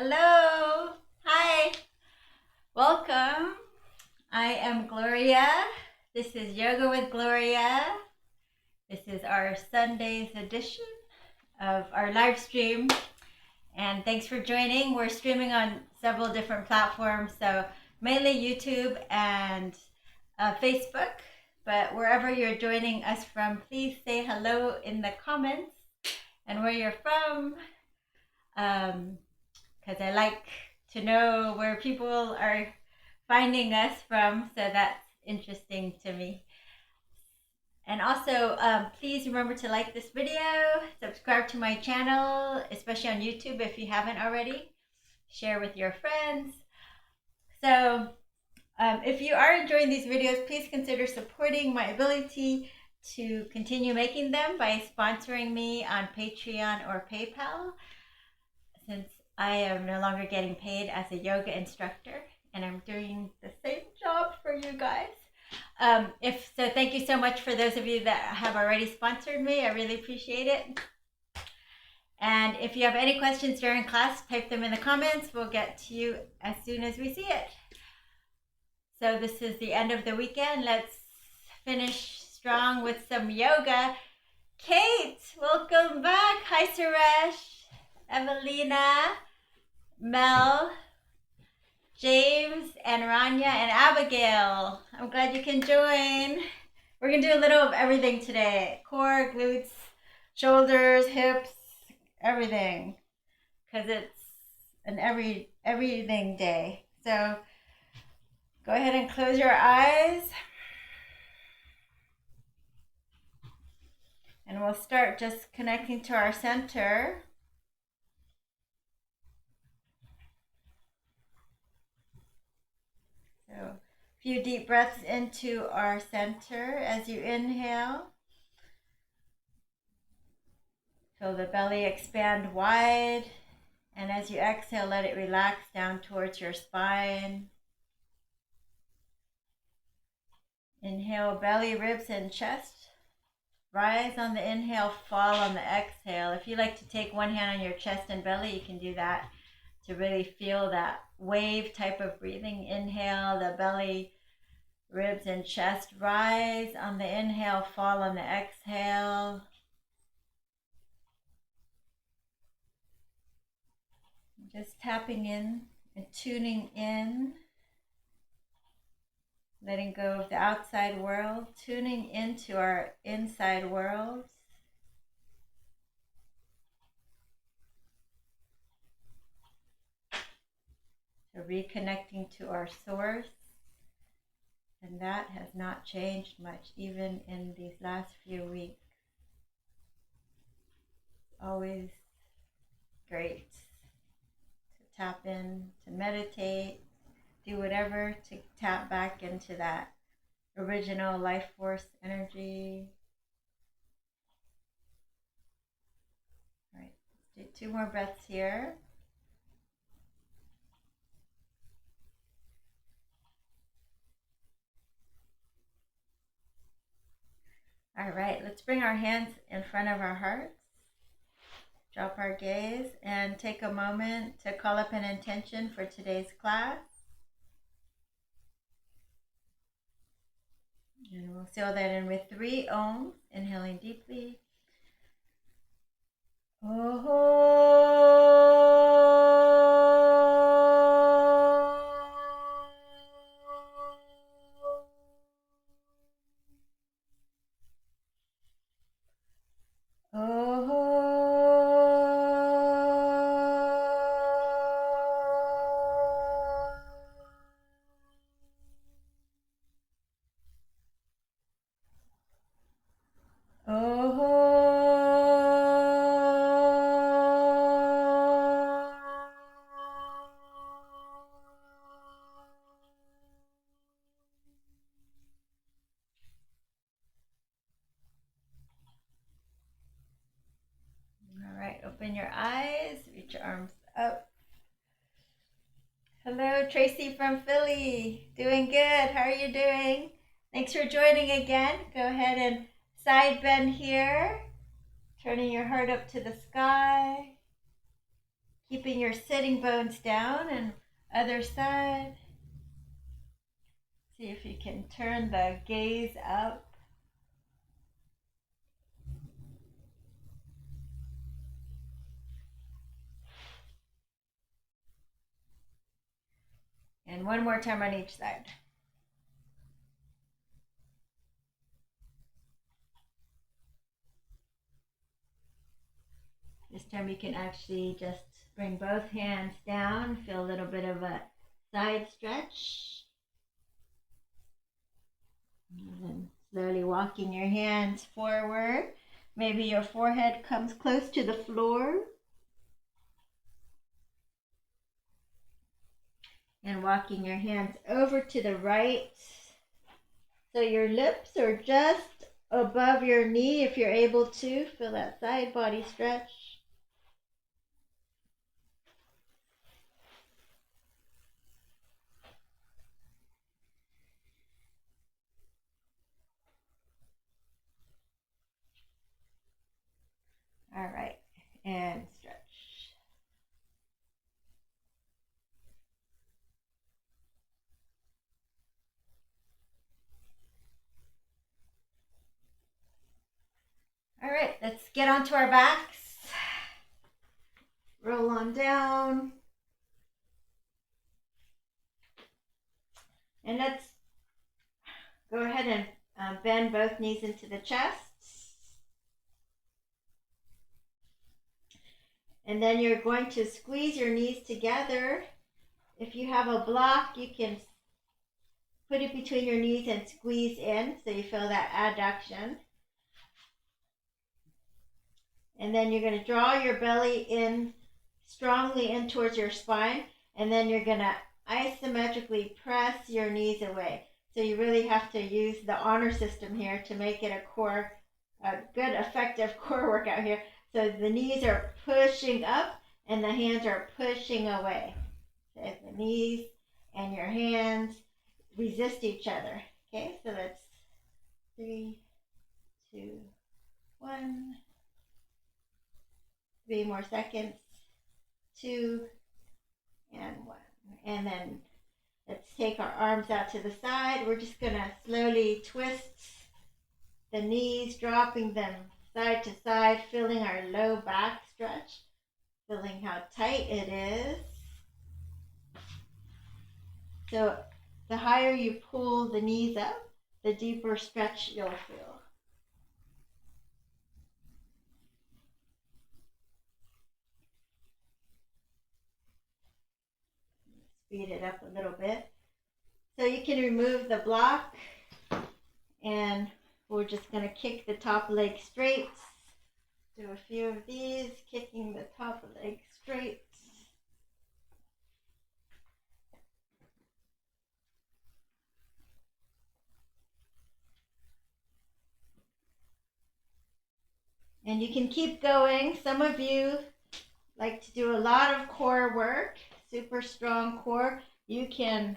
Hello. Hi. Welcome. I am Gloria. This is Yoga with Gloria. This is our Sunday's edition of our live stream. And thanks for joining. We're streaming on several different platforms, so mainly YouTube and Facebook. But wherever you're joining us from, please say hello in the comments and where you're from. Because I like to know where people are finding us from, so that's interesting to me. And also, please remember to like this video, subscribe to my channel, especially on YouTube if you haven't already, share with your friends. So if you are enjoying these videos, please consider supporting my ability to continue making them by sponsoring me on Patreon or PayPal, since I am no longer getting paid as a yoga instructor and I'm doing the same job for you guys. Thank you so much for those of you that have already sponsored me. I really appreciate it. And if you have any questions during class, type them in the comments. We'll get to you as soon as we see it. So this is the end of the weekend. Let's finish strong with some yoga. Kate, welcome back. Hi, Suresh, Evelina, Mel, James, and Rania, and Abigail. I'm glad you can join. We're going to do a little of everything today. Core, glutes, shoulders, hips, everything. Because it's an everything day. So go ahead and close your eyes. And we'll start just connecting to our center. So a few deep breaths into our center as you inhale. Feel the belly expand wide. And as you exhale, let it relax down towards your spine. Inhale, belly, ribs, and chest. Rise on the inhale, fall on the exhale. If you like to take one hand on your chest and belly, you can do that to really feel that wave type of breathing. Inhale, the belly, ribs, and chest rise on the inhale, fall on the exhale. Just tapping in and tuning in, letting go of the outside world, tuning into our inside world. So reconnecting to our source. And that has not changed much, even in these last few weeks. Always great to tap in, to meditate, do whatever to tap back into that original life force energy. All right, let's do 2 more breaths here. All right, let's bring our hands in front of our hearts. Drop our gaze and take a moment to call up an intention for today's class. And we'll seal that in with 3 ohms, inhaling deeply. Open your eyes, reach your arms up. Hello, Tracy from Philly. Doing good. How are you doing? Thanks for joining again. Go ahead and side bend here, turning your heart up to the sky. Keeping your sitting bones down, and other side. See if you can turn the gaze up. And one more time on each side. This time you can actually just bring both hands down, feel a little bit of a side stretch. And then slowly walking your hands forward. Maybe your forehead comes close to the floor. And walking your hands over to the right. So your lips are just above your knee if you're able to. Feel that side body stretch. All right, and stretch. All right, let's get onto our backs. Roll on down. And let's go ahead and bend both knees into the chest. And then you're going to squeeze your knees together. If you have a block, you can put it between your knees and squeeze in so you feel that adduction. And then you're going to draw your belly in, strongly in towards your spine. And then you're going to isometrically press your knees away. So you really have to use the honor system here to make it a good, effective core workout here. So the knees are pushing up and the hands are pushing away. So the knees and your hands resist each other. Okay, so that's 3, 2, 1. 3 more seconds. 2 and 1. And then let's take our arms out to the side. We're just going to slowly twist the knees, dropping them side to side, feeling our low back stretch, feeling how tight it is. So the higher you pull the knees up, the deeper stretch you'll feel. Speed it up a little bit. So you can remove the block, and we're just going to kick the top leg straight. Do a few of these, kicking the top leg straight. And you can keep going. Some of you like to do a lot of core work, super strong core. You can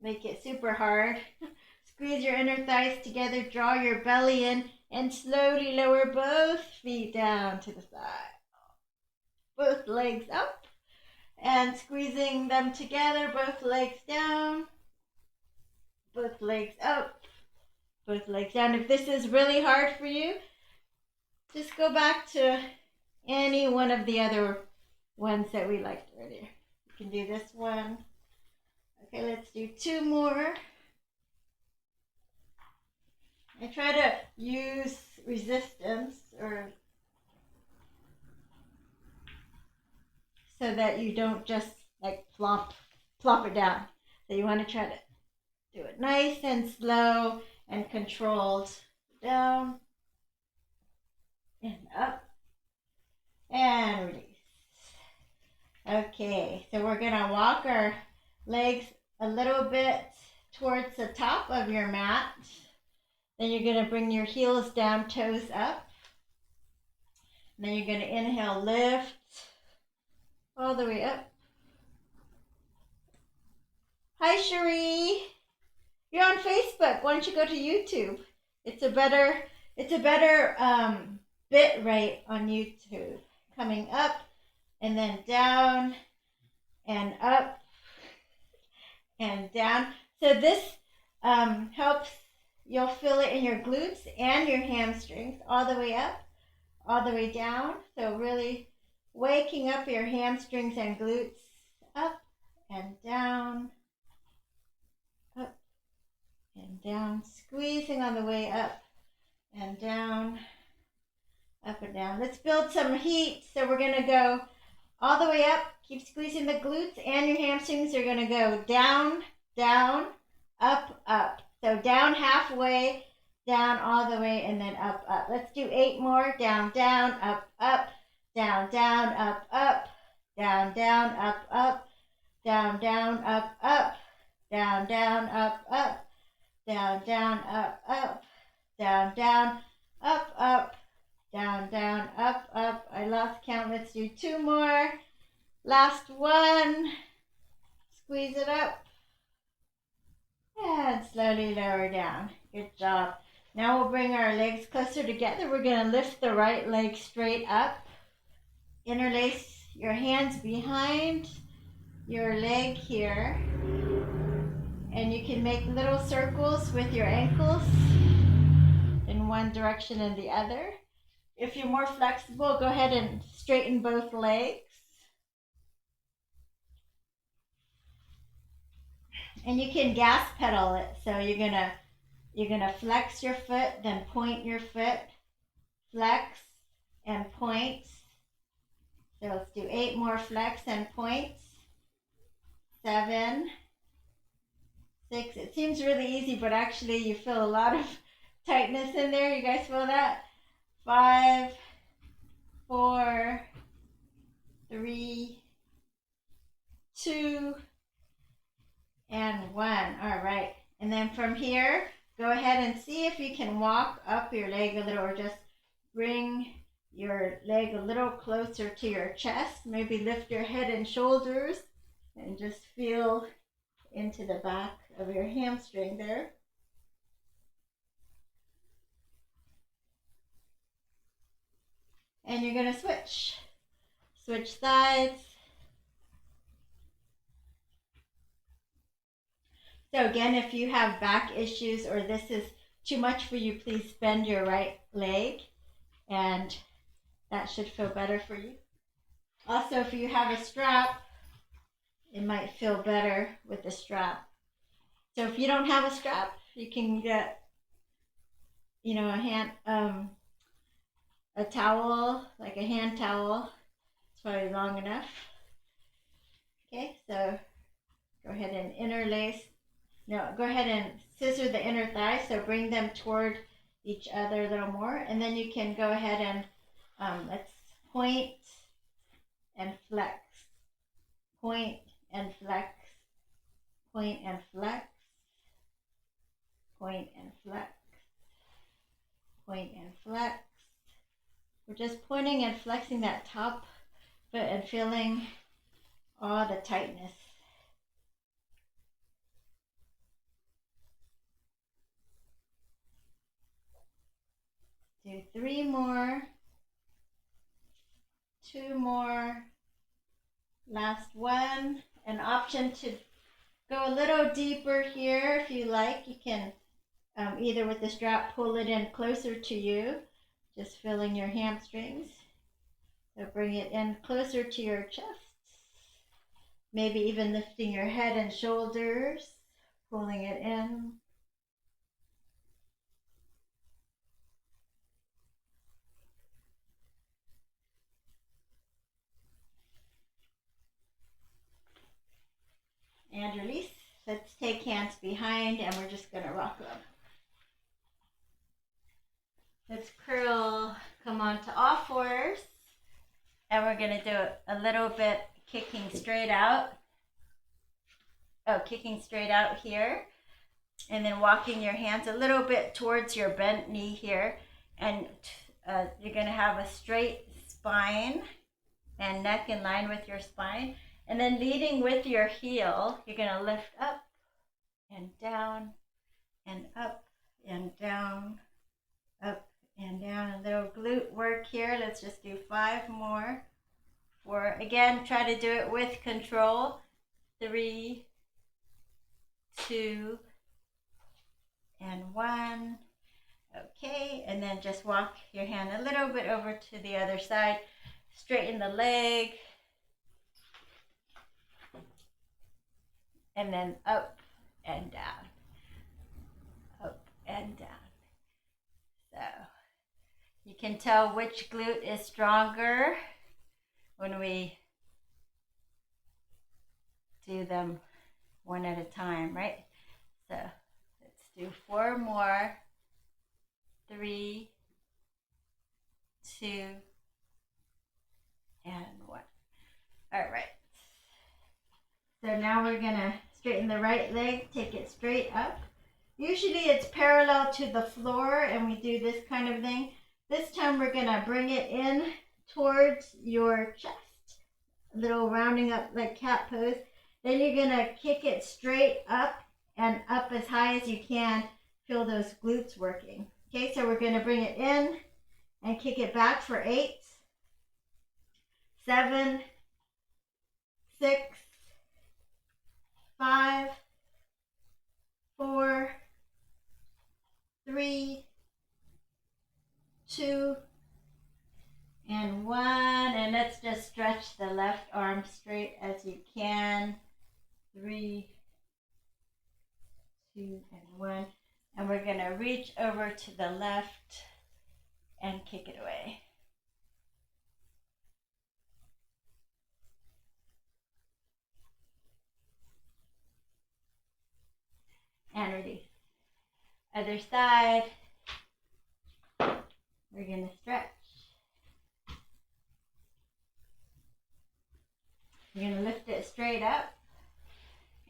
make it super hard. Squeeze your inner thighs together, draw your belly in, and slowly lower both feet down to the side. Both legs up, and squeezing them together, both legs down, both legs up, both legs down. If this is really hard for you, just go back to any one of the other ones that we liked earlier. You can do this one. Okay, let's do 2 more. I try to use resistance so that you don't just like plop it down. So you want to try to do it nice and slow and controlled. Down and up and release. Okay, so we're gonna walk our legs a little bit towards the top of your mat. Then you're going to bring your heels down, toes up. And then you're going to inhale, lift all the way up. Hi, Cherie. You're on Facebook. Why don't you go to YouTube? It's a better bit right on YouTube. Coming up and then down and up and down. So this helps, you'll feel it in your glutes and your hamstrings, all the way up, all the way down. So really waking up your hamstrings and glutes, up and down, up and down, squeezing on the way up and down, up and down. Let's build some heat. So we're gonna go all the way up, keep squeezing the glutes, and your hamstrings are gonna go down, down, up, up. So down halfway, down all the way, and then up, up. Let's do 8 more. Down, down, up, up, down, down, up, up, down, down, up, up, down, down, up, up, down, down, up, up, down, down, up, up, down, down, up, up, down, down, up, up. I lost count. Let's do 2 more. Last one. Squeeze it up. And slowly lower down. Good job. Now we'll bring our legs closer together. We're going to lift the right leg straight up. Interlace your hands behind your leg here. And you can make little circles with your ankles in one direction and the other. If you're more flexible, go ahead and straighten both legs. And you can gas pedal it. So you're gonna flex your foot, then point your foot, flex and point. So let's do 8 more flex and points. 7, 6. It seems really easy, but actually you feel a lot of tightness in there. You guys feel that? 5, 4, 3, 2, and 1. All right. And then from here, go ahead and see if you can walk up your leg a little, or just bring your leg a little closer to your chest. Maybe lift your head and shoulders and just feel into the back of your hamstring there. And you're going to switch sides. So again, if you have back issues or this is too much for you, please bend your right leg, and that should feel better for you. Also, if you have a strap, it might feel better with the strap. So if you don't have a strap, you can get, a towel, like a hand towel. It's probably long enough. Okay, so go ahead and go ahead and scissor the inner thighs, so bring them toward each other a little more, and then you can go ahead and let's point and flex, point and flex, point and flex, point and flex, point and flex. We're just pointing and flexing that top foot and feeling all the tightness. Do 3 more, 2 more, last one. An option to go a little deeper here if you like. You can either with the strap pull it in closer to you, just filling your hamstrings. So bring it in closer to your chest. Maybe even lifting your head and shoulders, pulling it in. And release. Let's take hands behind, and we're just gonna rock them. Let's curl, come on to all fours. And we're gonna do a little bit kicking straight out. Kicking straight out here. And then walking your hands a little bit towards your bent knee here. And you're gonna have a straight spine and neck in line with your spine. And then leading with your heel, you're going to lift up and down and up and down, up and down. A little glute work here. Let's just do 5 more. 4. Again, try to do it with control. 3, 2, and 1. Okay, and then just walk your hand a little bit over to the other side. Straighten the leg. And then up and down. Up and down. So you can tell which glute is stronger when we do them one at a time, right? So let's do 4 more. 3, 2, and 1. All right. So now we're gonna straighten the right leg, take it straight up. Usually it's parallel to the floor and we do this kind of thing. This time we're gonna bring it in towards your chest, a little rounding up like cat pose. Then you're gonna kick it straight up and up as high as you can. Feel those glutes working. Okay, so we're gonna bring it in and kick it back for 8, 7, 6, 5, 4, 3, 2, and 1. And let's just stretch the left arm straight as you can. 3, 2, and 1. And we're going to reach over to the left and kick it away. And release. Other side. We're going to stretch. You're going to lift it straight up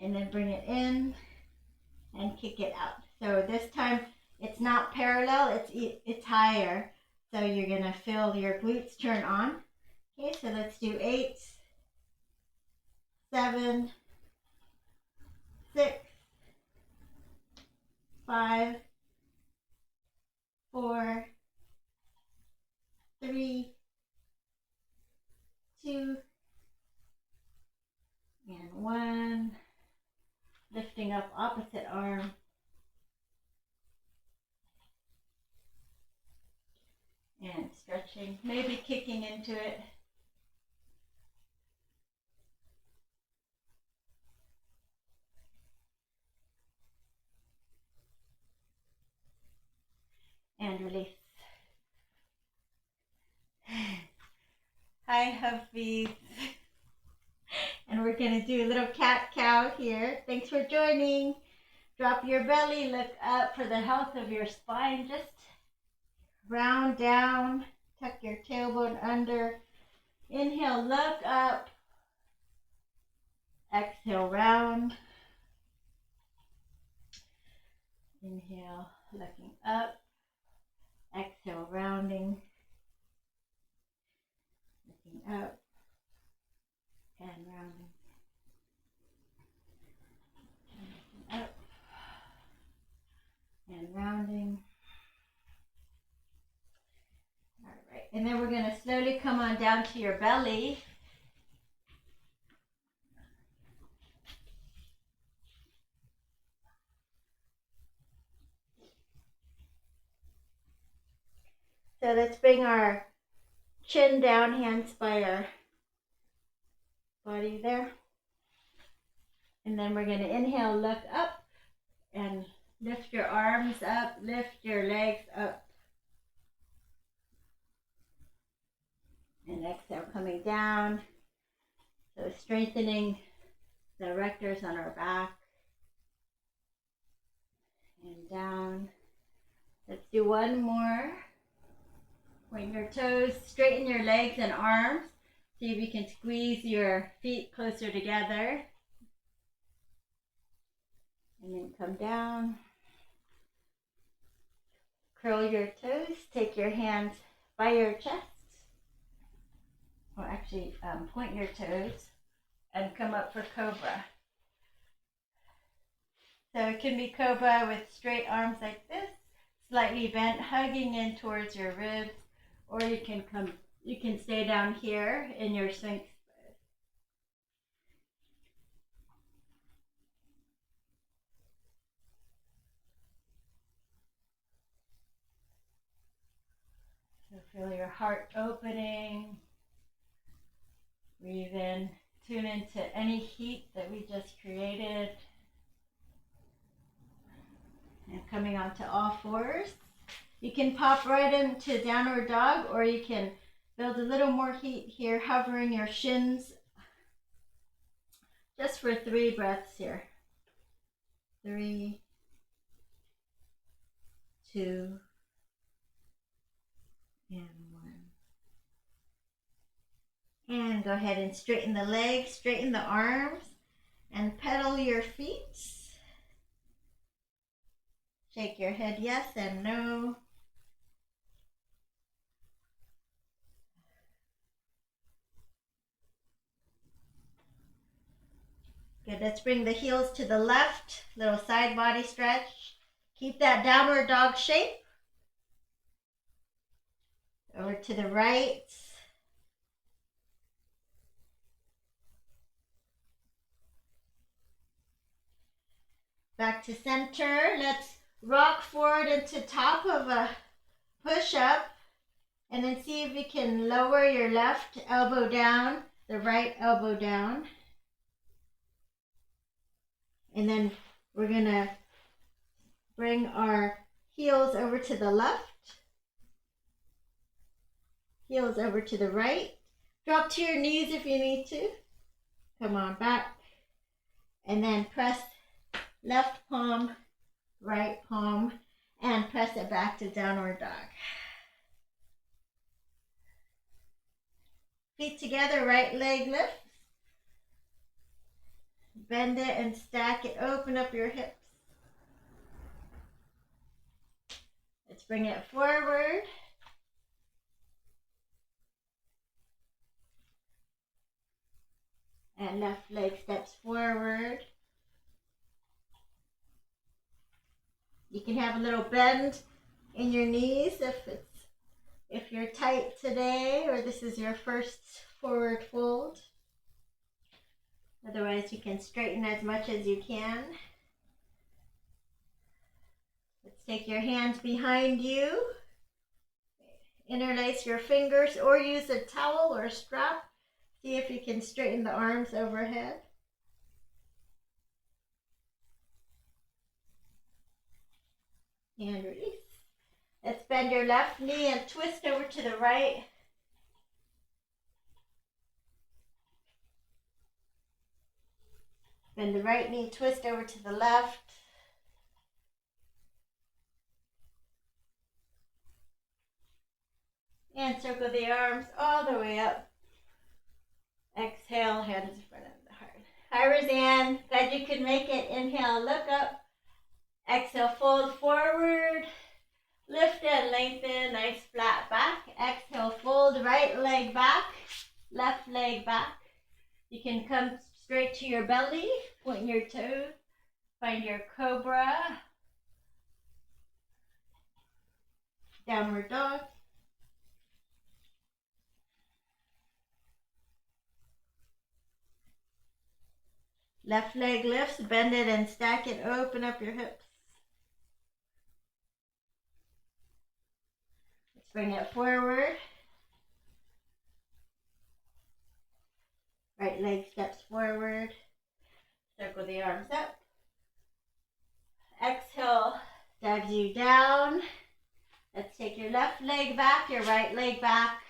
and then bring it in and kick it out. So this time it's not parallel, it's higher. So you're going to feel your glutes turn on. Okay, so let's do 8, 7, 6, 5, 4, 3, 2, and 1. Lifting up opposite arm. And stretching, maybe kicking into it. And release. Hi, Huffies. And we're going to do a little cat-cow here. Thanks for joining. Drop your belly, look up for the health of your spine. Just round down, tuck your tailbone under. Inhale, look up. Exhale, round. Inhale, looking up. Exhale, rounding. Looking up and rounding. Looking up and rounding. All right, and then we're going to slowly come on down to your belly. So let's bring our chin down, hands by our body there. And then we're going to inhale, look up and lift your arms up, lift your legs up. And exhale, coming down. So strengthening the erectors on our back. And down. Let's do 1 more. Point your toes, straighten your legs and arms. See if you can squeeze your feet closer together. And then come down. Curl your toes, take your hands by your chest. Or actually point your toes and come up for cobra. So it can be cobra with straight arms like this, slightly bent, hugging in towards your ribs, or you can stay down here in your Sphinx. So feel your heart opening. Breathe in, tune into any heat that we just created. And coming onto all fours. You can pop right into downward dog, or you can build a little more heat here, hovering your shins just for 3 breaths here. 3, 2, and 1. And go ahead and straighten the legs, straighten the arms, and pedal your feet. Shake your head yes and no. Good, let's bring the heels to the left, little side body stretch. Keep that downward dog shape. Over to the right. Back to center. Let's rock forward into top of a push-up. And then see if you can lower your left elbow down, the right elbow down. And then we're going to bring our heels over to the left. Heels over to the right. Drop to your knees if you need to. Come on back. And then press left palm, right palm, and press it back to downward dog. Feet together, right leg lifts. Bend it and stack it. Open up your hips. Let's bring it forward. And left leg steps forward. You can have a little bend in your knees if you're tight today or this is your first forward fold. Otherwise, you can straighten as much as you can. Let's take your hands behind you. Interlace your fingers or use a towel or a strap. See if you can straighten the arms overhead. And release. Let's bend your left knee and twist over to the right. Bend the right knee, twist over to the left. And circle the arms all the way up. Exhale, hands in front of the heart. Hi, Roseanne. Glad you could make it. Inhale, look up. Exhale, fold forward. Lift and lengthen, nice flat back. Exhale, fold, right leg back, left leg back. You can come straight to your belly, point your toes, find your cobra. Downward dog. Left leg lifts, bend it and stack it, open up your hips. Let's bring it forward. Right leg steps forward. Circle the arms up. Exhale, dives you down. Let's take your left leg back, your right leg back.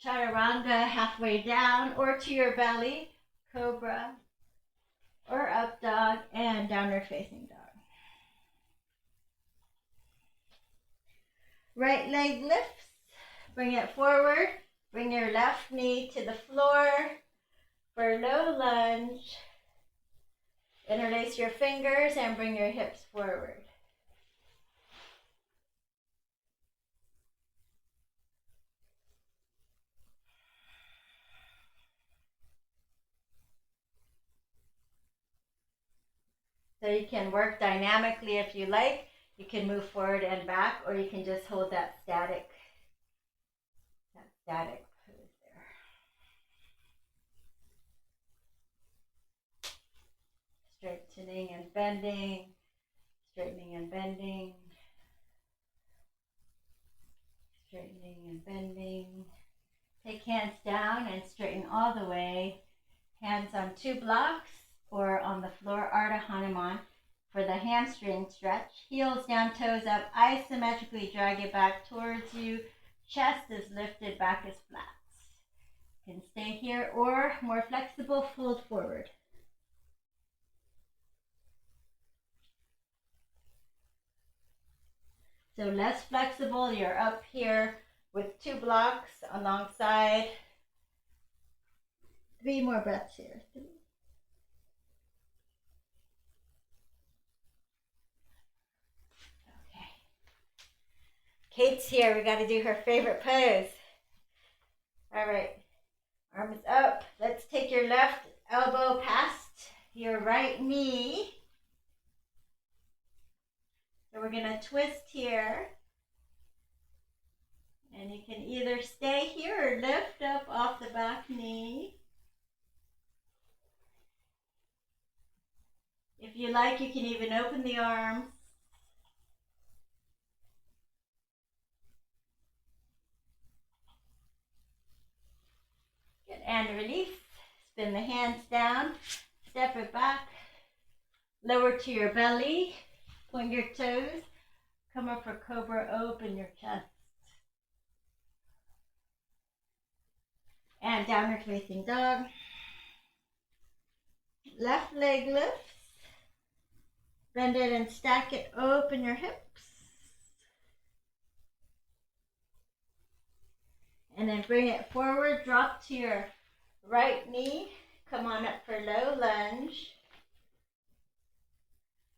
Chaturanga, halfway down or to your belly. Cobra. Or up dog and downward facing dog. Right leg lifts, bring it forward, bring your left knee to the floor for low lunge. Interlace your fingers and bring your hips forward. So you can work dynamically if you like. You can move forward and back, or you can just hold that static pose there. Straightening and bending, straightening and bending, straightening and bending. Take hands down and straighten all the way. Hands on 2 blocks or on the floor, Ardha Hanuman. For the hamstring stretch, heels down, toes up, isometrically drag it back towards you. Chest is lifted, back is flat. You can stay here or more flexible, fold forward. So less flexible, you're up here with 2 blocks alongside. 3 more breaths here. 3. Kate's here. We got to do her favorite pose. All right. Arms up. Let's take your left elbow past your right knee. So we're going to twist here. And you can either stay here or lift up off the back knee. If you like, you can even open the arms. Good. And release. Spin the hands down. Step it back. Lower to your belly. Point your toes. Come up for cobra. Open your chest. And downward facing dog. Left leg lifts. Bend it and stack it. Open your hips. And then bring it forward. Drop to your right knee. Come on up for low lunge.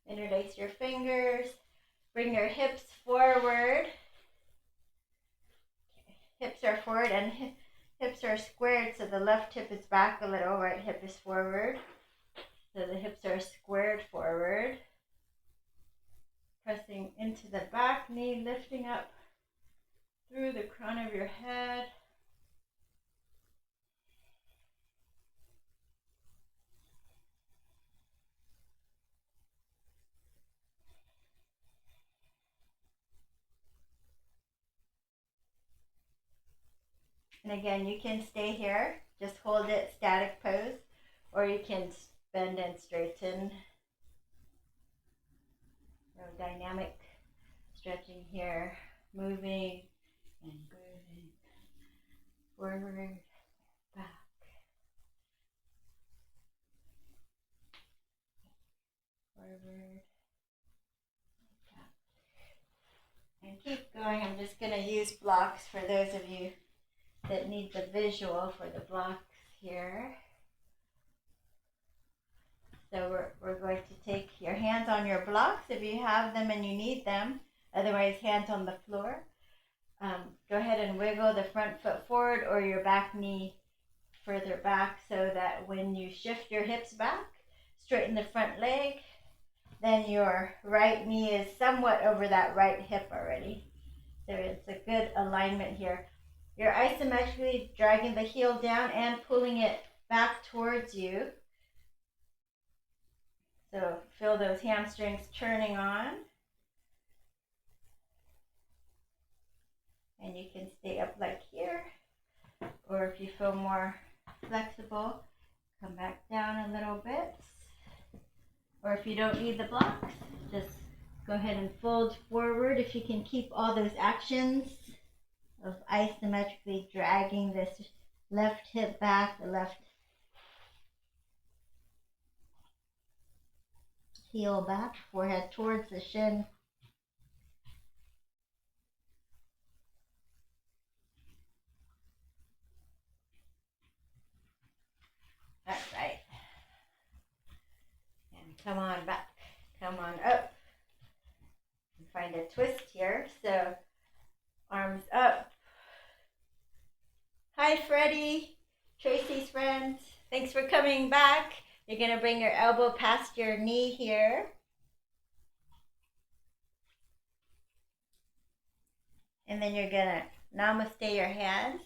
Interlace your fingers. Bring your hips forward. Hips are forward and hips are squared, so the left hip is back a little, right hip is forward. So the hips are squared forward. Pressing into the back knee, lifting up through the crown of your head. And again, you can stay here, just hold it static pose, or you can bend and straighten. So dynamic stretching here, moving and moving forward, back, forward, back. And keep going. I'm just going to use blocks for those of you that need the visual for the blocks here. So we're going to take your hands on your blocks if you have them and you need them. Otherwise, hands on the floor. Go ahead and wiggle the front foot forward or your back knee further back so that when you shift your hips back, straighten the front leg, then your right knee is somewhat over that right hip already. So it's a good alignment here. You're isometrically dragging the heel down and pulling it back towards you. So feel those hamstrings turning on. And you can stay up like here. Or if you feel more flexible, come back down a little bit. Or if you don't need the blocks, just go ahead and fold forward. If you can keep all those actions of isometrically dragging this left hip back, the left heel back, forehead towards the shin. That's right. And come on back, come on up. And find a twist here. So arms up. Hi, Freddie, Tracy's friend. Thanks for coming back. You're going to bring your elbow past your knee here. And then you're gonna namaste your hands.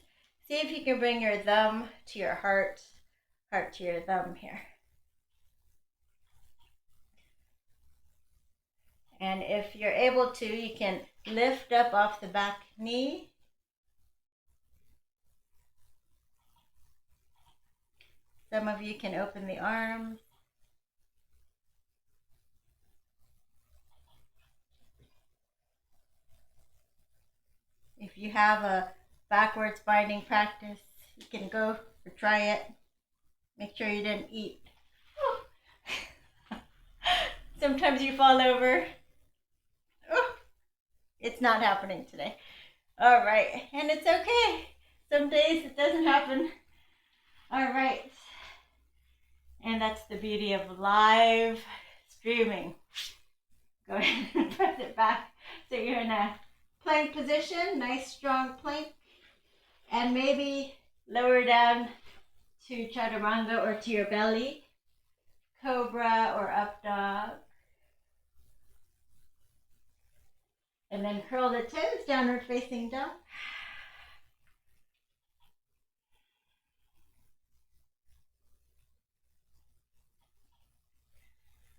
See if you can bring your thumb to your heart, heart to your thumb here. And if you're able to, you can lift up off the back knee. Some of you can open the arms. If you have a backwards binding practice, you can go or try it. Make sure you didn't eat. Sometimes you fall over. It's not happening today. All right, and it's okay. Some days it doesn't happen. All right, and that's the beauty of live streaming. Go ahead and press it back. So you're in a plank position, nice strong plank, and maybe lower down to chaturanga or to your belly, cobra or up dog. And then curl the toes, downward facing dog.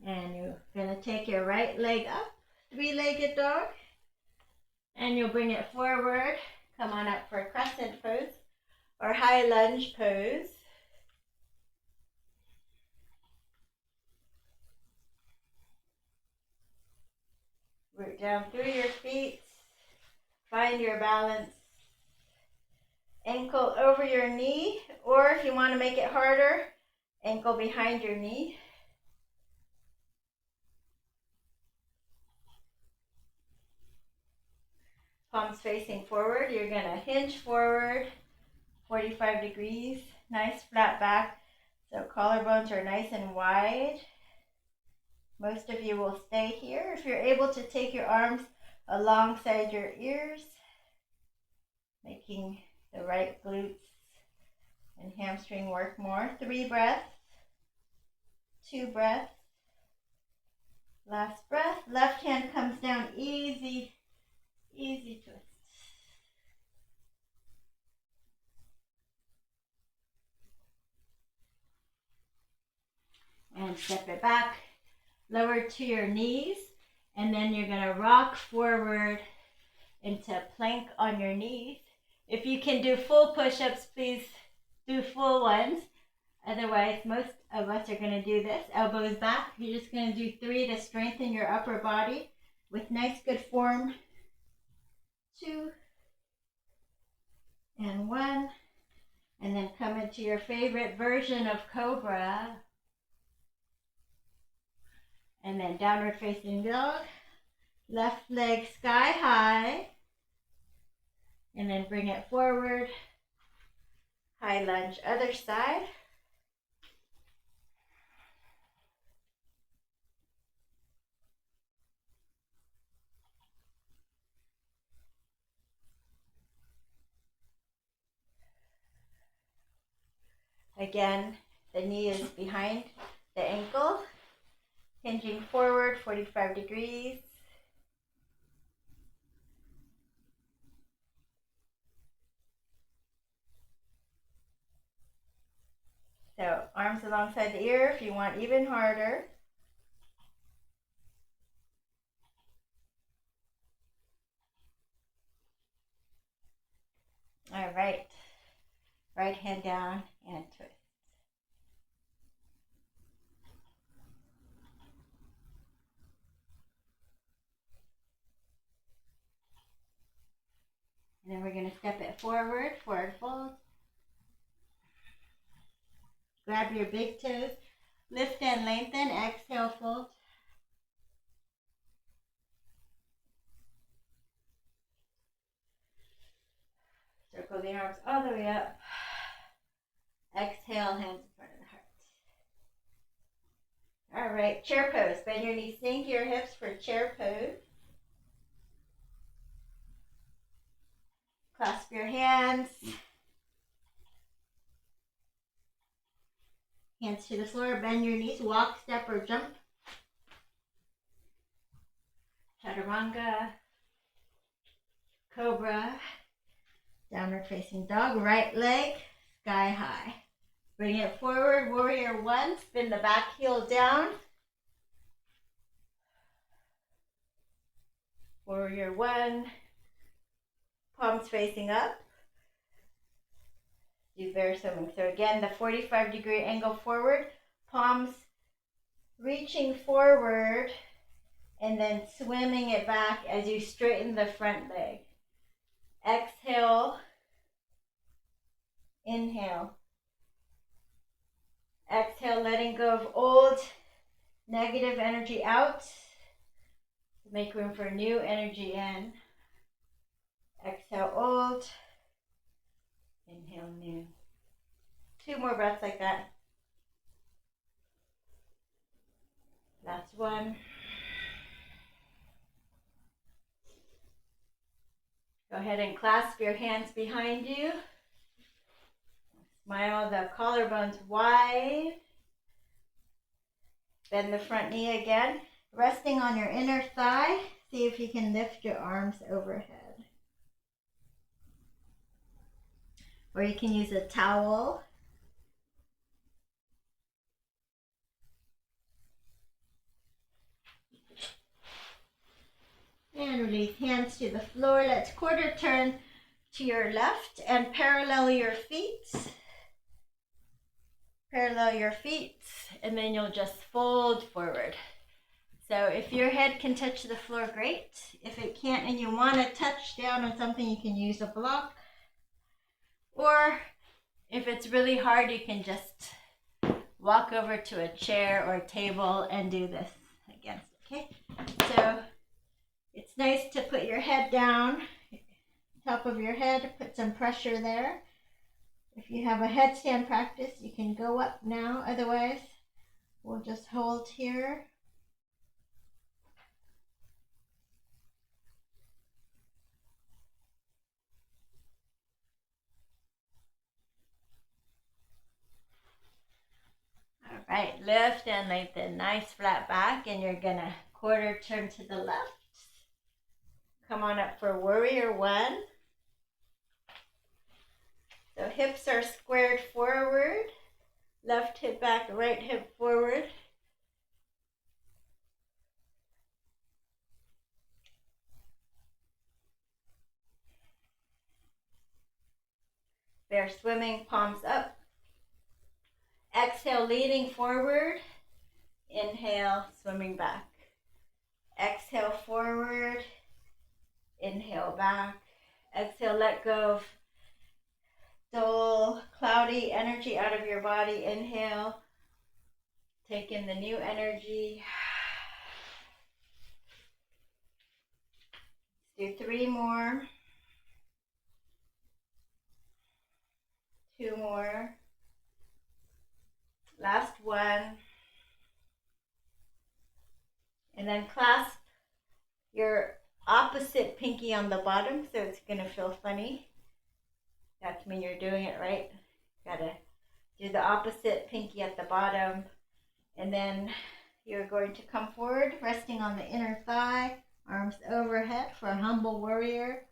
And you're gonna take your right leg up, three-legged dog, and you'll bring it forward. Come on up for a crescent pose or high lunge pose. Root down through your feet. Find your balance. Ankle over your knee, or if you want to make it harder, ankle behind your knee. Palms facing forward. You're going to hinge forward, 45 degrees. Nice flat back. So collarbones are nice and wide. Most of you will stay here. If you're able to take your arms alongside your ears, making the right glutes and hamstring work more. 3 breaths, 2 breaths. Last breath. Left hand comes down, easy, easy twist. And step it back, lower to your knees, and then you're going to rock forward into plank on your knees. If you can do full push-ups, please do full ones. Otherwise, most of us are going to do this. Elbows back. You're just going to do 3 to strengthen your upper body with nice good form. 2 and 1. And then come into your favorite version of Cobra. And then downward facing dog. Left leg sky high. And then bring it forward. High lunge, other side. Again, the knee is behind the ankle. Hinging forward, 45 degrees. So arms alongside the ear if you want even harder. All right. Right hand down and twist. And then we're going to step it forward, forward fold. Grab your big toes, lift and lengthen, exhale, fold. Circle the arms all the way up. Exhale, hands in front of the heart. All right, chair pose. Bend your knees, sink your hips for chair pose. Clasp your hands. Hands to the floor, bend your knees, walk, step, or jump. Chaturanga. Cobra, downward facing dog, right leg sky high. Bring it forward, warrior one, spin the back heel down. Warrior one, palms facing up. Do bear swimming. So again, the 45-degree angle forward, palms reaching forward, and then swimming it back as you straighten the front leg. Exhale, inhale. Exhale, letting go of old negative energy out. Make room for new energy in. Exhale, old. Inhale, new. 2 more breaths like that. Last one. Go ahead and clasp your hands behind you. Smile the collarbones wide. Bend the front knee again. Resting on your inner thigh, see if you can lift your arms overhead. Or you can use a towel. And release hands to the floor. Let's quarter turn to your left and parallel your feet. Parallel your feet, and then you'll just fold forward. So if your head can touch the floor, great. If it can't and you want to touch down on something, you can use a block. Or if it's really hard, you can just walk over to a chair or a table and do this against it, okay? So it's nice to put your head down, top of your head, put some pressure there. If you have a headstand practice, you can go up now. Otherwise, we'll just hold here. All right, lift and lengthen. Nice flat back, and you're gonna quarter turn to the left. Come on up for warrior one. So hips are squared forward. Left hip back, right hip forward. Bear swimming, palms up. Exhale, leaning forward. Inhale, swimming back. Exhale, forward. Inhale, back. Exhale, let go of dull, cloudy energy out of your body. Inhale. Take in the new energy. Let's do 3 more. 2 more. Last one. And then clasp your opposite pinky on the bottom, so it's going to feel funny. That means you're doing it right. Gotta do the opposite pinky at the bottom. And then you're going to come forward, resting on the inner thigh, arms overhead for a humble warrior.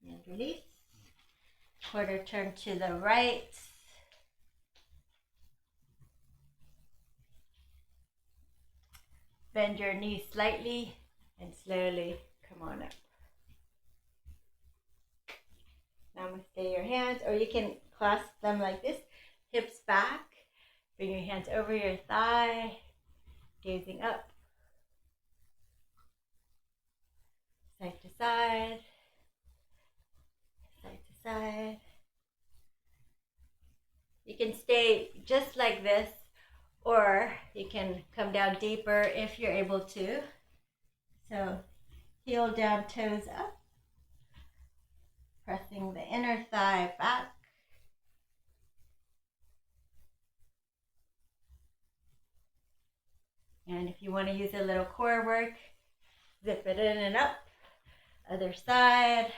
And release. Quarter turn to the right. Bend your knees slightly and slowly come on up. Namaste your hands, or you can clasp them like this, hips back. Bring your hands over your thigh, gazing up, side to side, side to side. You can stay just like this, or you can come down deeper if you're able to. So heel down, toes up. Pressing the inner thigh back. And if you want to use a little core work, zip it in and up. Other side.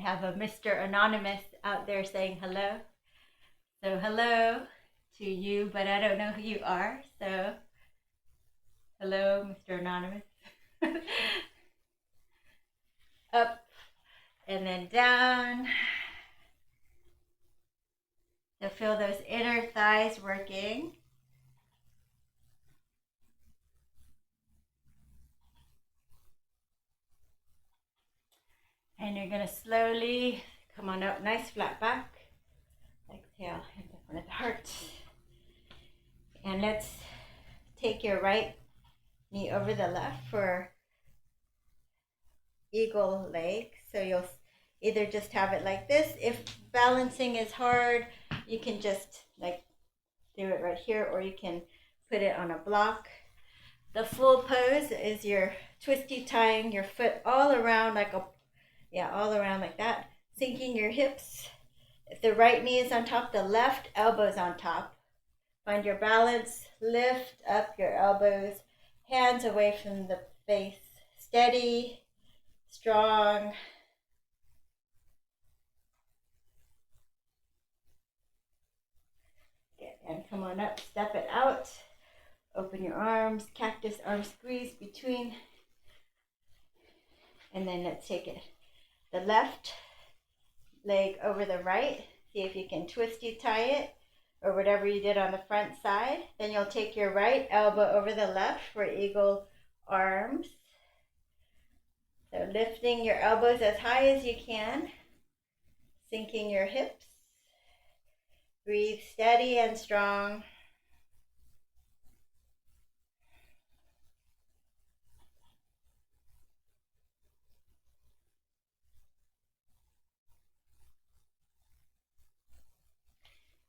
have a Mr. Anonymous out there saying hello. So hello to you, but I don't know who you are. So hello, Mr. Anonymous. Up and then down. So feel those inner thighs working. And you're going to slowly come on up, nice flat back. Exhale, hands in front of the heart. And let's take your right knee over the left for eagle leg. So you'll either just have it like this. If balancing is hard, you can just like do it right here, or you can put it on a block. The full pose is you're twisty tying your foot all around like all around like that, sinking your hips. If the right knee is on top, the left elbow's on top. Find your balance, lift up your elbows, hands away from the face, steady, strong. Good. And come on up, step it out, open your arms, cactus arm squeeze between, and then let's take it. The left leg over the right. See if you can twisty tie it or whatever you did on the front side. Then you'll take your right elbow over the left for eagle arms. So lifting your elbows as high as you can, sinking your hips. Breathe steady and strong.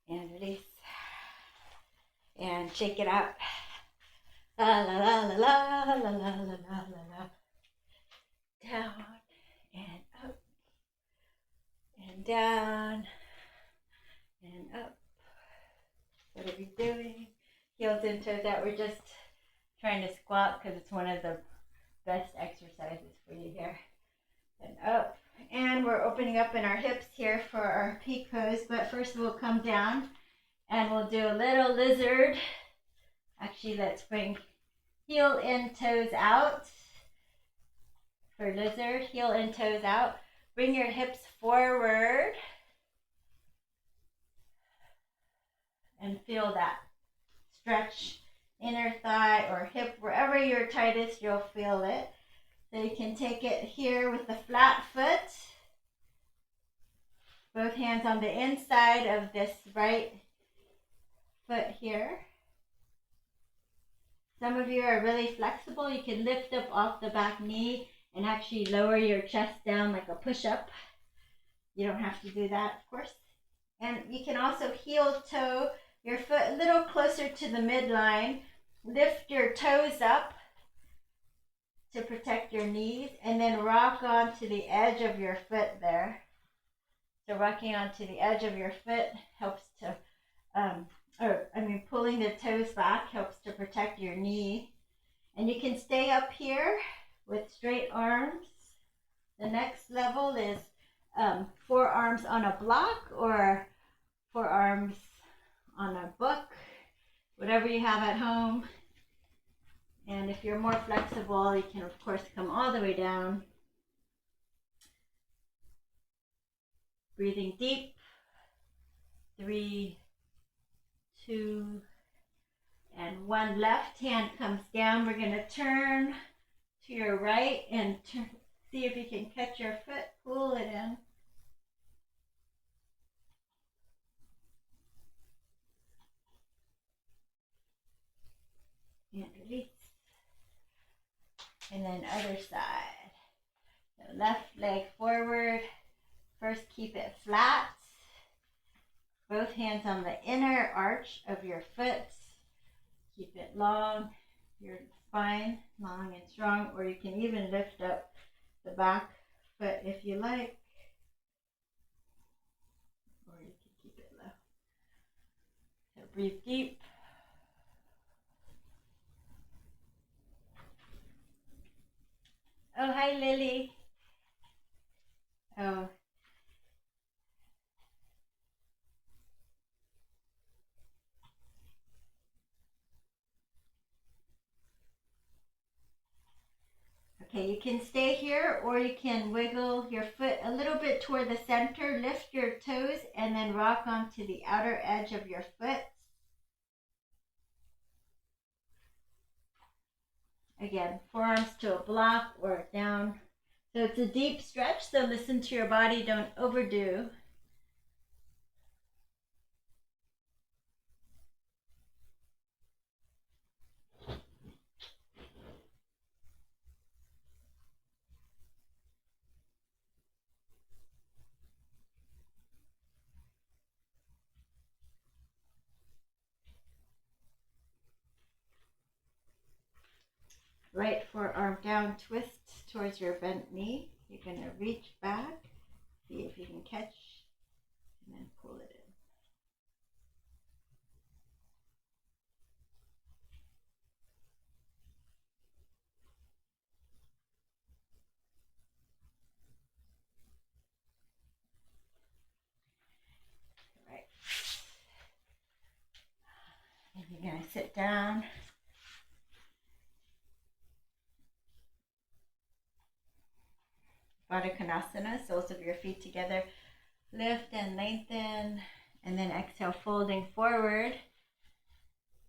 And release. And shake it out. La la la la la la la la la la. Down and up. And down and up. What are we doing? Heels and toes out. We're just trying to squat because it's one of the best exercises for you here. And up. And we're opening up in our hips here for our peak pose. But first we'll come down and we'll do a little lizard. Actually, let's bring heel in, toes out. For lizard, heel in, toes out. Bring your hips forward. And feel that stretch, inner thigh or hip, wherever you're tightest, you'll feel it. So you can take it here with the flat foot. Both hands on the inside of this right foot here. Some of you are really flexible. You can lift up off the back knee and actually lower your chest down like a push-up. You don't have to do that, of course. And you can also heel toe your foot a little closer to the midline. Lift your toes up to protect your knees, and then rock onto the edge of your foot there. So rocking onto the edge of your foot helps to, pulling the toes back helps to protect your knee. And you can stay up here with straight arms. The next level is forearms on a block or forearms on a book, whatever you have at home. And if you're more flexible, you can of course come all the way down. Breathing deep. 3, 2, and 1. Left hand comes down. We're going to turn to your right and see if you can catch your foot, pull it in. And release. And then other side. So left leg forward. First keep it flat. Both hands on the inner arch of your foot. Keep it long, your spine long and strong, or you can even lift up the back foot if you like. Or you can keep it low. So breathe deep. Oh, hi, Lily. Oh, Okay, you can stay here or you can wiggle your foot a little bit toward the center, lift your toes, and then rock onto the outer edge of your foot. Again, forearms to a block or down. So it's a deep stretch, so listen to your body, don't overdo. Right forearm down, twist towards your bent knee. You're going to reach back, see if you can catch, and then pull it in. Right. And you're going to sit down. Baddha Konasana, soles of your feet together. Lift and lengthen, and then exhale, folding forward.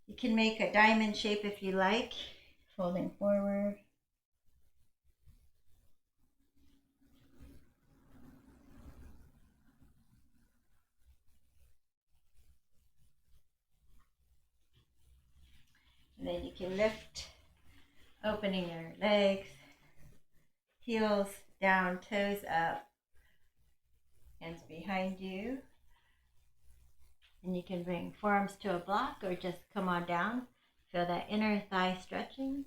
You can make a diamond shape if you like, folding forward. And then you can lift, opening your legs, heels down, toes up, hands behind you. And you can bring forearms to a block or just come on down. Feel that inner thigh stretching.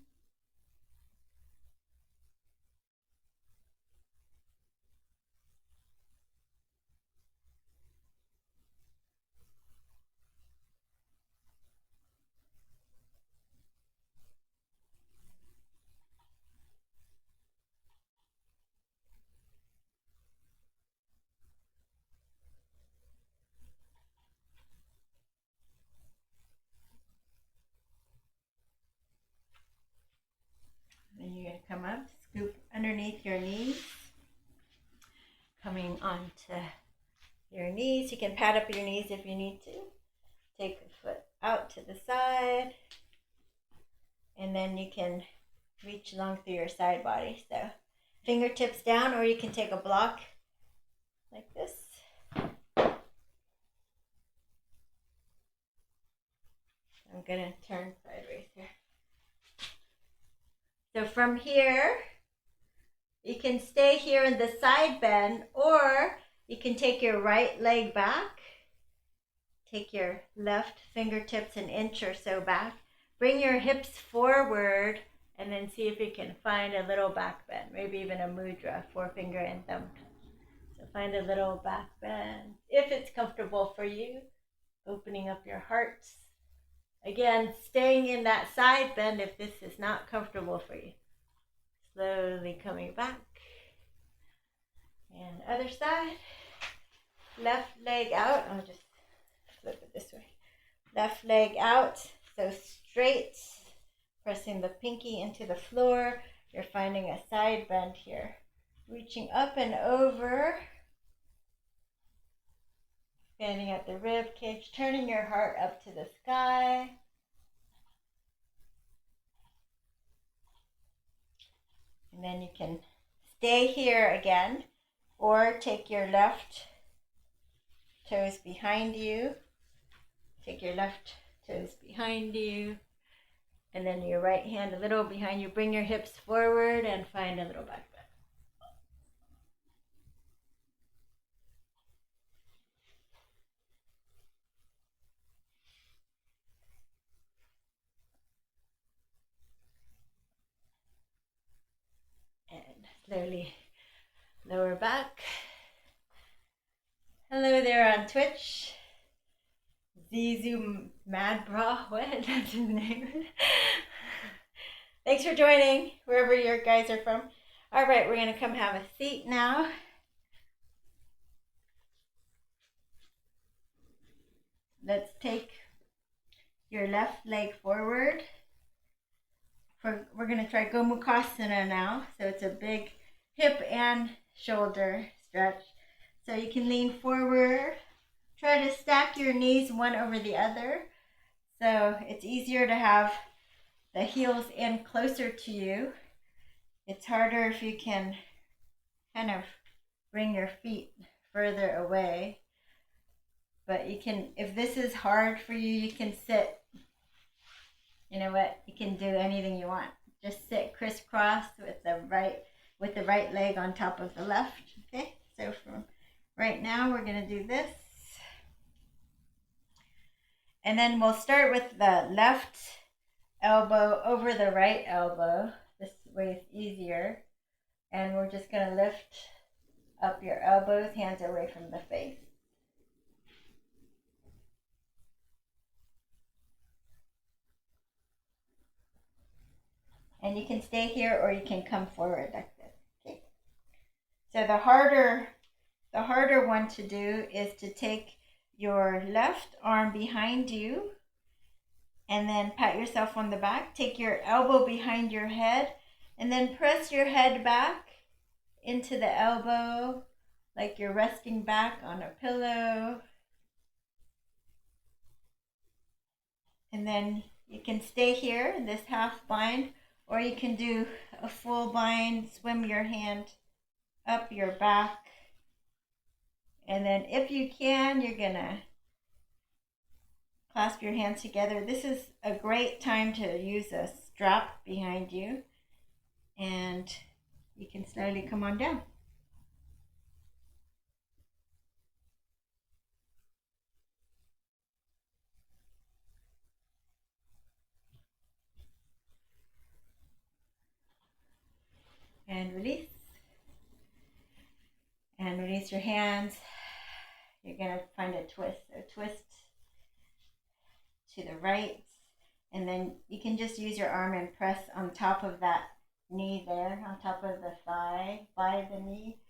Then you're going to come up, scoop underneath your knees, coming onto your knees. You can pat up your knees if you need to. Take the foot out to the side, and then you can reach along through your side body. So fingertips down, or you can take a block like this. I'm going to turn sideways here. So from here, you can stay here in the side bend, or you can take your right leg back. Take your left fingertips an inch or so back. Bring your hips forward, and then see if you can find a little back bend, maybe even a mudra, forefinger and thumb. So find a little back bend, if it's comfortable for you, opening up your heart. Again, staying in that side bend if this is not comfortable for you. Slowly coming back. And other side. Left leg out. I'll just flip it this way. Left leg out, so straight. Pressing the pinky into the floor. You're finding a side bend here. Reaching up and over. Standing at the rib cage, turning your heart up to the sky. And then you can stay here again, or take your left toes behind you. Take your left toes behind you. And then your right hand a little behind you. Bring your hips forward and find a little back bend. And slowly lower back. Hello there on Twitch. Zizu Madbra, what? That's his name. Thanks for joining, wherever your guys are from. All right, we're going to come have a seat now. Let's take your left leg forward. we're going to try Gomukhasana now. So it's a big hip and shoulder stretch. So you can lean forward. Try to stack your knees one over the other. So it's easier to have the heels in closer to you. It's harder if you can kind of bring your feet further away. But you can, if this is hard for you, you can sit. You know what? You can do anything you want. Just sit crisscross with the right leg on top of the left. Okay? So from right now, we're going to do this. And then we'll start with the left elbow over the right elbow. This way it's easier. And we're just going to lift up your elbows, hands away from the face. And you can stay here or you can come forward like this. Okay. So the harder one to do is to take your left arm behind you and then pat yourself on the back. Take your elbow behind your head and then press your head back into the elbow like you're resting back on a pillow. And then you can stay here in this half bind, or you can do a full bind, swim your hand up your back. And then if you can, you're gonna clasp your hands together. This is a great time to use a strap behind you. And you can slowly come on down. And release. And release your hands. You're going to find a twist. So twist to the right. And then you can just use your arm and press on top of that knee there, on top of the thigh, by the knee.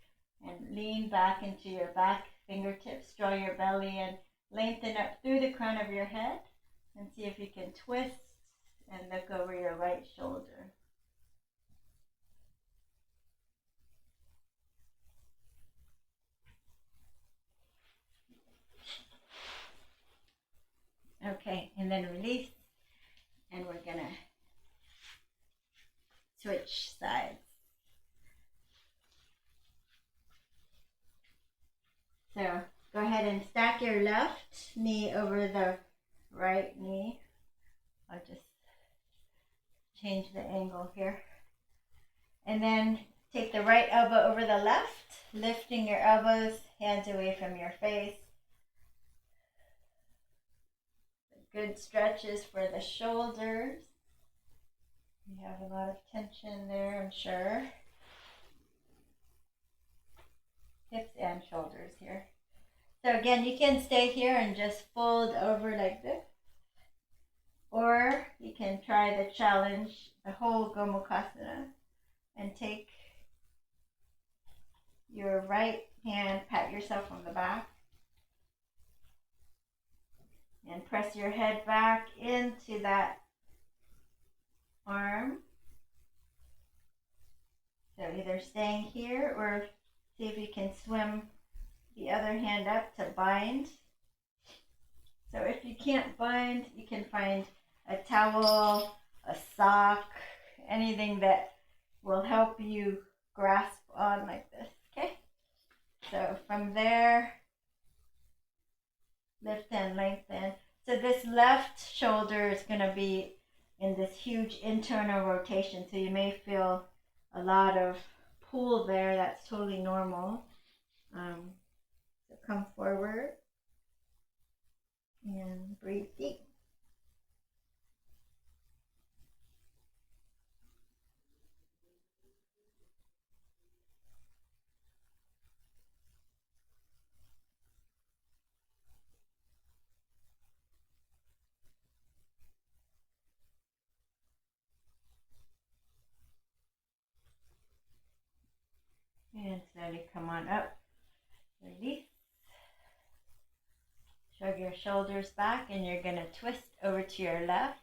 And lean back into your back fingertips. Draw your belly and lengthen up through the crown of your head. And see if you can twist and look over your right shoulder. Okay, and then release. And we're gonna switch sides. So go ahead and stack your left knee over the right knee. I'll just change the angle here. And then take the right elbow over the left, lifting your elbows, hands away from your face. Good stretches for the shoulders. You have a lot of tension there, I'm sure. Hips and shoulders here. So again, you can stay here and just fold over like this. Or you can try the challenge, the whole Gomukhasana, and take your right hand, pat yourself on the back, and press your head back into that arm. So either staying here or see if you can swim the other hand up to bind. So if you can't bind, you can find a towel, a sock, anything that will help you grasp on like this, okay? So from there, lift and lengthen. So this left shoulder is going to be in this huge internal rotation. So you may feel a lot of pull there. That's totally normal. So come forward and breathe deep. And slowly come on up. Release. Shrug your shoulders back and you're going to twist over to your left.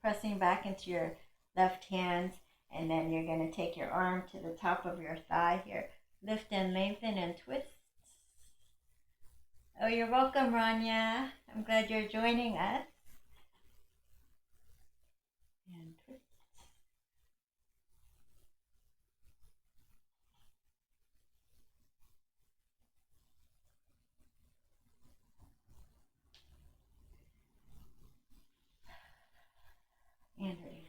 pressing back into your left hand, and then you're going to take your arm to the top of your thigh here. Lift and lengthen and twist. Oh, you're welcome, Rania. I'm glad you're joining us. And twist. And release.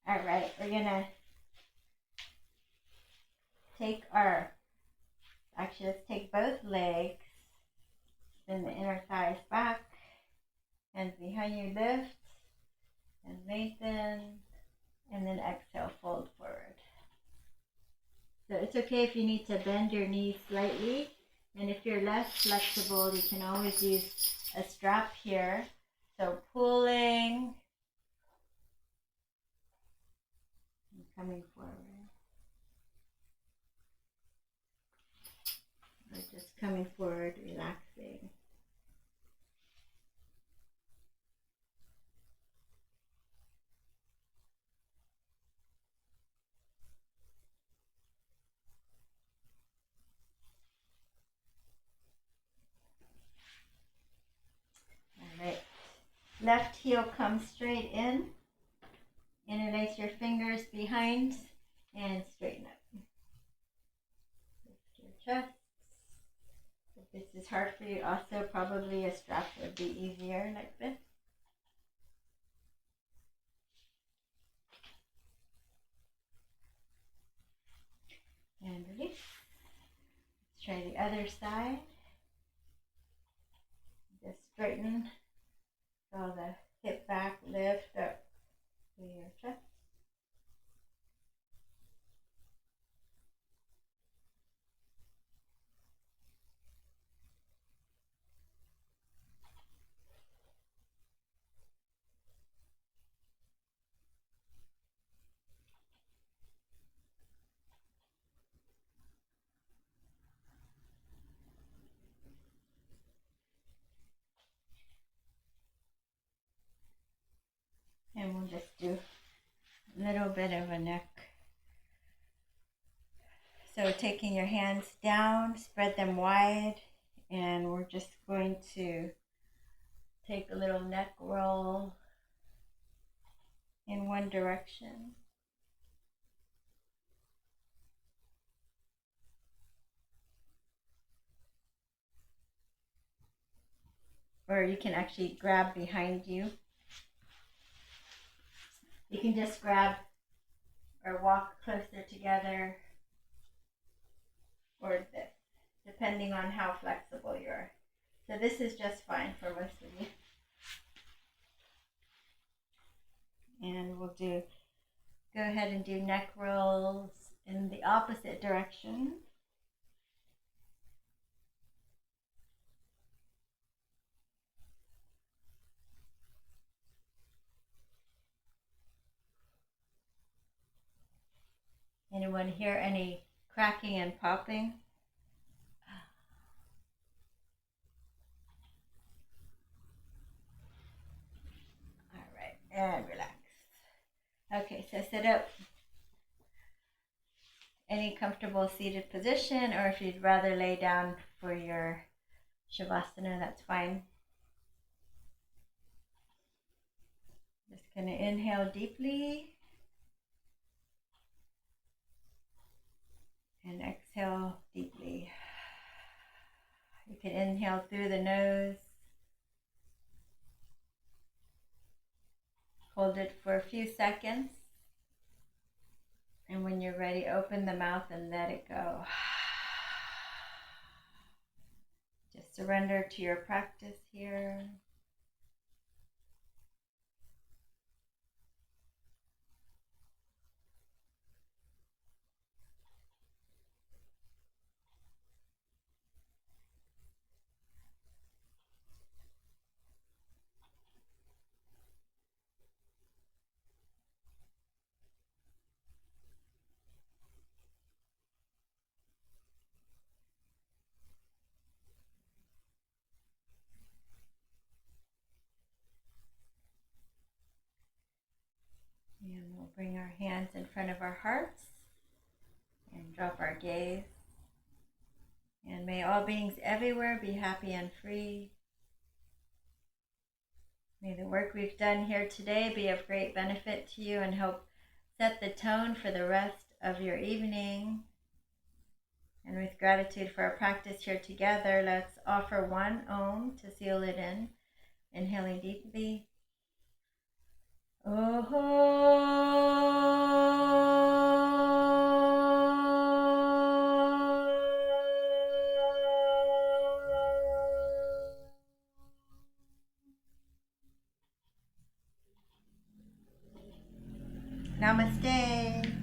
All right, we're gonna take let's take both legs, bend the inner thighs back, hands behind you, lift and lengthen, and then exhale, fold forward. So it's okay if you need to bend your knees slightly, and if you're less flexible, you can always use a strap here. So pulling and coming forward. Or just coming forward, relaxing. All right. Left heel comes straight in. Interlace your fingers behind and straighten up. Lift your chest. If this is hard for you, also probably a strap would be easier like this. And release. Let's try the other side. Just straighten. Draw the hip back, lift up to your chest. And we'll just do a little bit of a neck. So taking your hands down, spread them wide, and we're just going to take a little neck roll in one direction. Or you can actually grab behind you. You can just grab or walk closer together, or this, depending on how flexible you are. So this is just fine for most of you. And we'll go ahead and do neck rolls in the opposite direction. Anyone hear any cracking and popping? All right, and relax. Okay, so sit up. Any comfortable seated position, or if you'd rather lay down for your Shavasana, that's fine. Just gonna inhale deeply. And exhale deeply. You can inhale through the nose. Hold it for a few seconds. And when you're ready, open the mouth and let it go. Just surrender to your practice here. Bring our hands in front of our hearts and drop our gaze. And may all beings everywhere be happy and free. May the work we've done here today be of great benefit to you and help set the tone for the rest of your evening. And with gratitude for our practice here together, let's offer one Om to seal it in. Inhaling deeply. Namaste.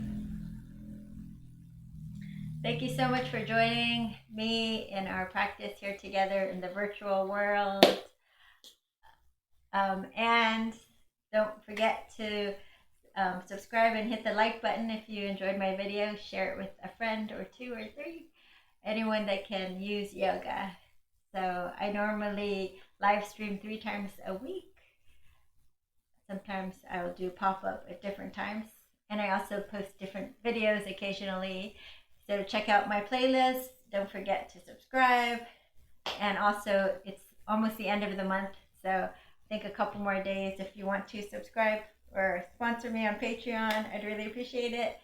Thank you so much for joining me in our practice here together in the virtual world. And don't forget to subscribe and hit the like button if you enjoyed my video. Share it with a friend or two or three, anyone that can use yoga. So I normally live stream 3 times a week. Sometimes I will do pop-up at different times, and I also post different videos occasionally. So check out my playlist. Don't forget to subscribe. And also, it's almost the end of the month, so I think a couple more days. If you want to subscribe or sponsor me on Patreon, I'd really appreciate it.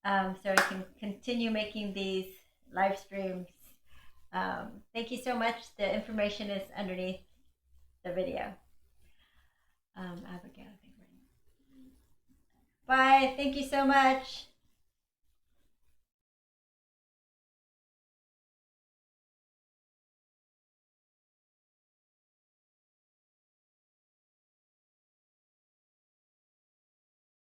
So I can continue making these live streams. Thank you so much. The information is underneath the video. Abigail, I think. Bye. Thank you so much.